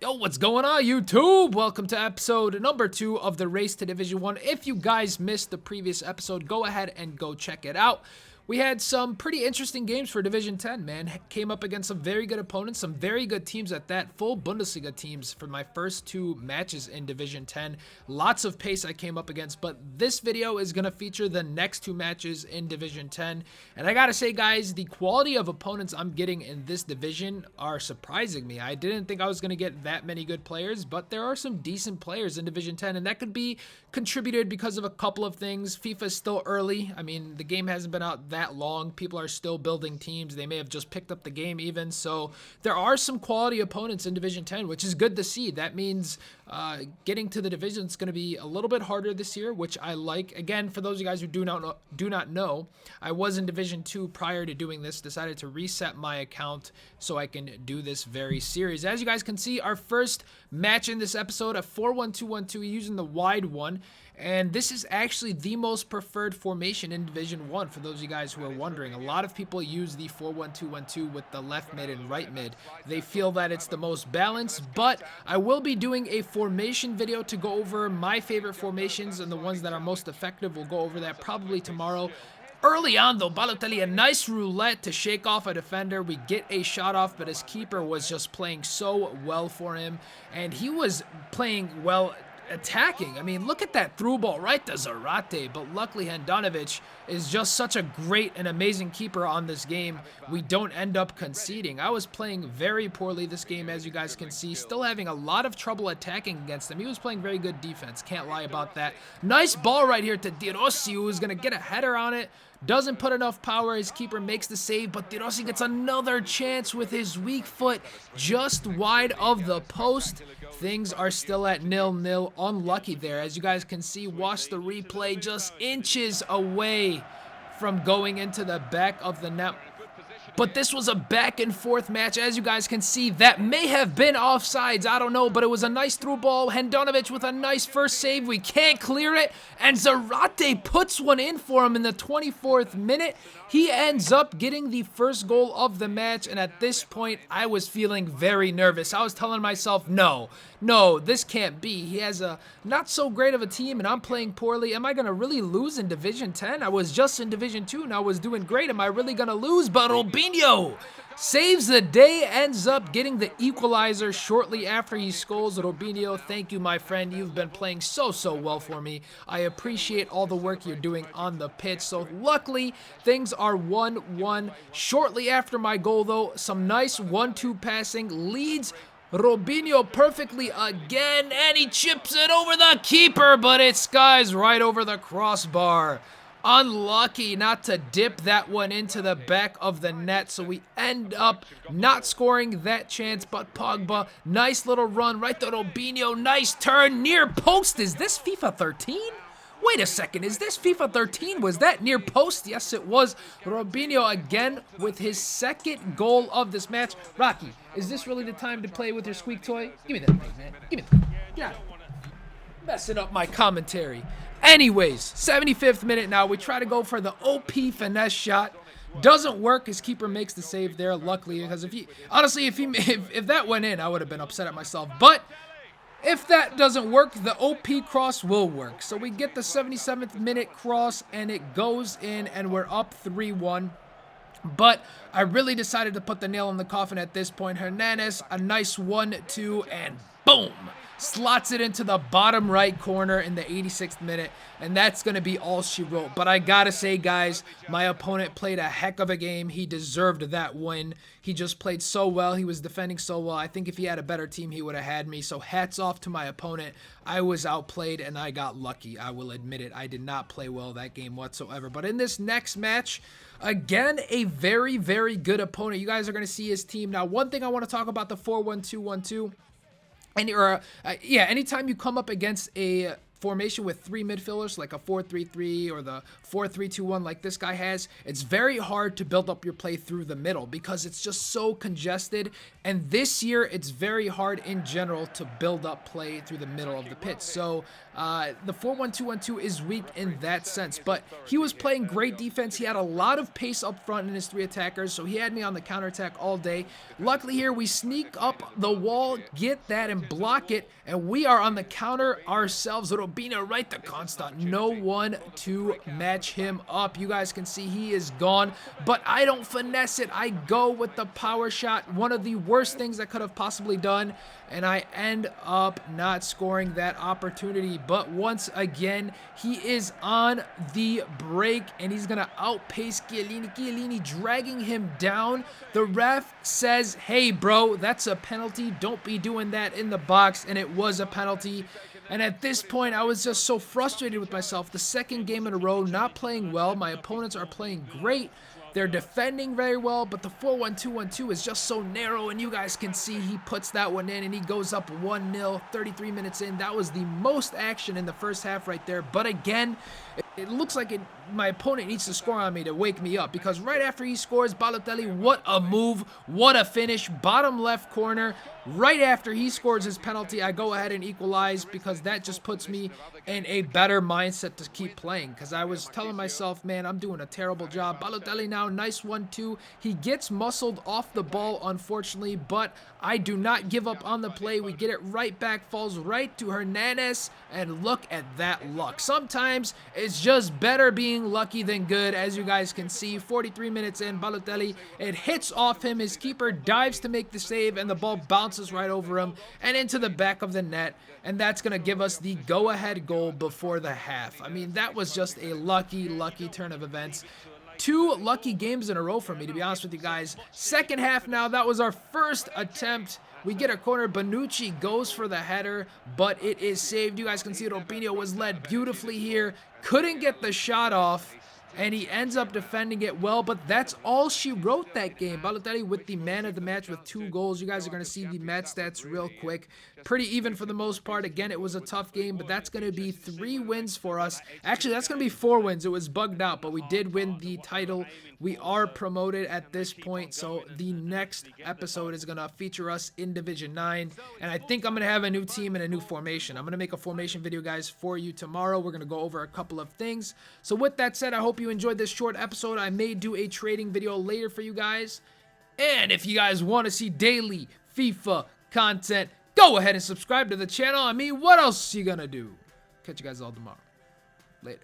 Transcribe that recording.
Yo, what's going on, YouTube? Welcome to episode number 2 of the Race to Division 1. If you guys missed the previous episode, go ahead and go check it out. We had some pretty interesting games for Division 10, man. Came up against some very good opponents, some very good teams at that. Full Bundesliga teams for my first 2 matches in Division 10. Lots of pace I came up against, but this video is going to feature the next 2 matches in Division 10. And I gotta say, guys, the quality of opponents I'm getting in this division are surprising me. I didn't think I was going to get that many good players, but there are some decent players in Division 10, and that could be contributed because of a couple of things. FIFA is still early. I mean, the game hasn't been out that long. People are still building teams. They may have just picked up the game even. So there are some quality opponents in Division 10, which is good to see. That means getting to the division is going to be a little bit harder this year, which I like. Again, for those of you guys who do not know, I was in Division 2 prior to doing this. Decided to reset my account so I can do this very series. As you guys can see, our first match in this episode, a 4-1-2-1-2 using the wide one. And this is actually the most preferred formation in Division 1 for those of you guys who are wondering. A lot of people use the 4-1-2-1-2 with the left mid and right mid. They feel that it's the most balanced, but I will be doing a formation video to go over my favorite formations and the ones that are most effective. We'll go over that probably tomorrow. Early on, though, Balotelli, a nice roulette to shake off a defender. We get a shot off, but his keeper was just playing so well for him, and he was playing well attacking. I mean, look at that through ball right to Zarate, but luckily Handanovic is just such a great and amazing keeper on this game. We don't end up conceding. I was playing very poorly this game, as you guys can see, still having a lot of trouble attacking against him. He was playing very good defense, can't lie about that. Nice ball right here to De Rossi, who is going to get a header on it. Doesn't put enough power. His keeper makes the save, but De Rossi gets another chance with his weak foot just wide of the post. Things are still at 0-0. Unlucky there. As you guys can see, watch the replay, just inches away from going into the back of the net. But this was a back and forth match, as you guys can see. That may have been offsides, I don't know, but it was a nice through ball. Handanovic with a nice first save. We can't clear it, and Zarate puts one in for him in the 24th minute. He ends up getting the first goal of the match, and at this point, I was feeling very nervous. I was telling myself, no, this can't be. He has a not so great of a team, and I'm playing poorly. Am I going to really lose in Division 10? I was just in Division 2, and I was doing great. Am I really going to lose? But Robinho saves the day, ends up getting the equalizer shortly after he scores. Robinho, thank you, my friend. You've been playing so well for me. I appreciate all the work you're doing on the pitch. So luckily, things are 1-1. Shortly after my goal, though, some nice 1-2 passing leads Robinho perfectly again, and he chips it over the keeper, but it skies right over the crossbar. Unlucky not to dip that one into the back of the net, so we end up not scoring that chance. But Pogba, nice little run right to Robinho, nice turn, near post. Is this FIFA 13? Wait a second, is this FIFA 13? Was that near post? Yes, it was. Robinho again with his second goal of this match. Rocky, is this really the time to play with your squeak toy? Give me that thing, man. Give me that. Yeah. Messing up my commentary. Anyways, 75th minute now. We try to go for the OP finesse shot. Doesn't work. His keeper makes the save there, luckily, because if that went in, I would have been upset at myself. But if that doesn't work, the OP cross will work. So we get the 77th minute cross, and it goes in, and we're up 3-1. But I really decided to put the nail in the coffin at this point. Hernandez, a nice 1-2, and boom! Slots it into the bottom right corner in the 86th minute, and that's going to be all she wrote. But I gotta say, guys, my opponent played a heck of a game. He deserved that win. He just played so well. He was defending so well. I think if he had a better team, he would have had me. So hats off to my opponent. I was outplayed, and I got lucky. I will admit it. I did not play well that game whatsoever. But in this next match, again, a very good opponent. You guys are going to see his team. Now, one thing I want to talk about the 4-1-2-1-2. Anytime you come up against a formation with 3 midfielders, like a 4-3-3 or the 4-3-2-1 like this guy has, it's very hard to build up your play through the middle because it's just so congested. And this year, it's very hard in general to build up play through the middle of the pitch. So the 4-1-2-1-2 is weak in that sense, but he was playing great defense. He had a lot of pace up front in his 3 attackers, so he had me on the counterattack all day. Luckily here, we sneak up the wall, get that, and block it, and we are on the counter ourselves. Robinho right to Constant. No one to match him up. You guys can see he is gone, but I don't finesse it. I go with the power shot, one of the worst things I could have possibly done, and I end up not scoring that opportunity. But once again, he is on the break, and he's going to outpace Chiellini. Chiellini dragging him down. The ref says, hey, bro, that's a penalty. Don't be doing that in the box, and it was a penalty. And at this point, I was just so frustrated with myself. The second game in a row, not playing well. My opponents are playing great. They're defending very well, but the 4-1-2-1-2 is just so narrow, and you guys can see he puts that one in, and he goes up 1-0, 33 minutes in. That was the most action in the first half right there. But again, it looks like my opponent needs to score on me to wake me up, because right after he scores, Balotelli, what a move, what a finish, bottom left corner. Right after he scores his penalty, I go ahead and equalize, because that just puts me in a better mindset to keep playing, because I was telling myself, man, I'm doing a terrible job. Balotelli now, nice 1-2. He gets muscled off the ball, unfortunately, but I do not give up on the play. We get it right back, falls right to Hernandez, and look at that luck. Sometimes it's just better being lucky than good, as you guys can see. 43 minutes in, Balotelli, it hits off him. His keeper dives to make the save, and the ball bounces right over him and into the back of the net, and that's going to give us the go-ahead goal before the half. I mean, that was just a lucky turn of events. 2 lucky games in a row for me, to be honest with you guys. Second half now, that was our first attempt. We get a corner. Bonucci goes for the header, but it is saved. You guys can see Robinho was led beautifully here. Couldn't get the shot off, and he ends up defending it well, but that's all she wrote that game. Balotelli with the man of the match with 2 goals. You guys are going to see the match stats real quick. Pretty even for the most part. Again, it was a tough game, but that's going to be 3 wins for us. Actually, that's going to be 4 wins. It was bugged out, but we did win the title. We are promoted at this point, so the next episode is going to feature us in Division 9, and I think I'm going to have a new team and a new formation. I'm going to make a formation video, guys, for you tomorrow. We're going to go over a couple of things. So with that said, I hope you enjoyed this short episode. I may do a trading video later for you guys, and if you guys want to see daily FIFA content, go ahead and subscribe to the channel. I mean, what else you going to do? Catch you guys all tomorrow. Later.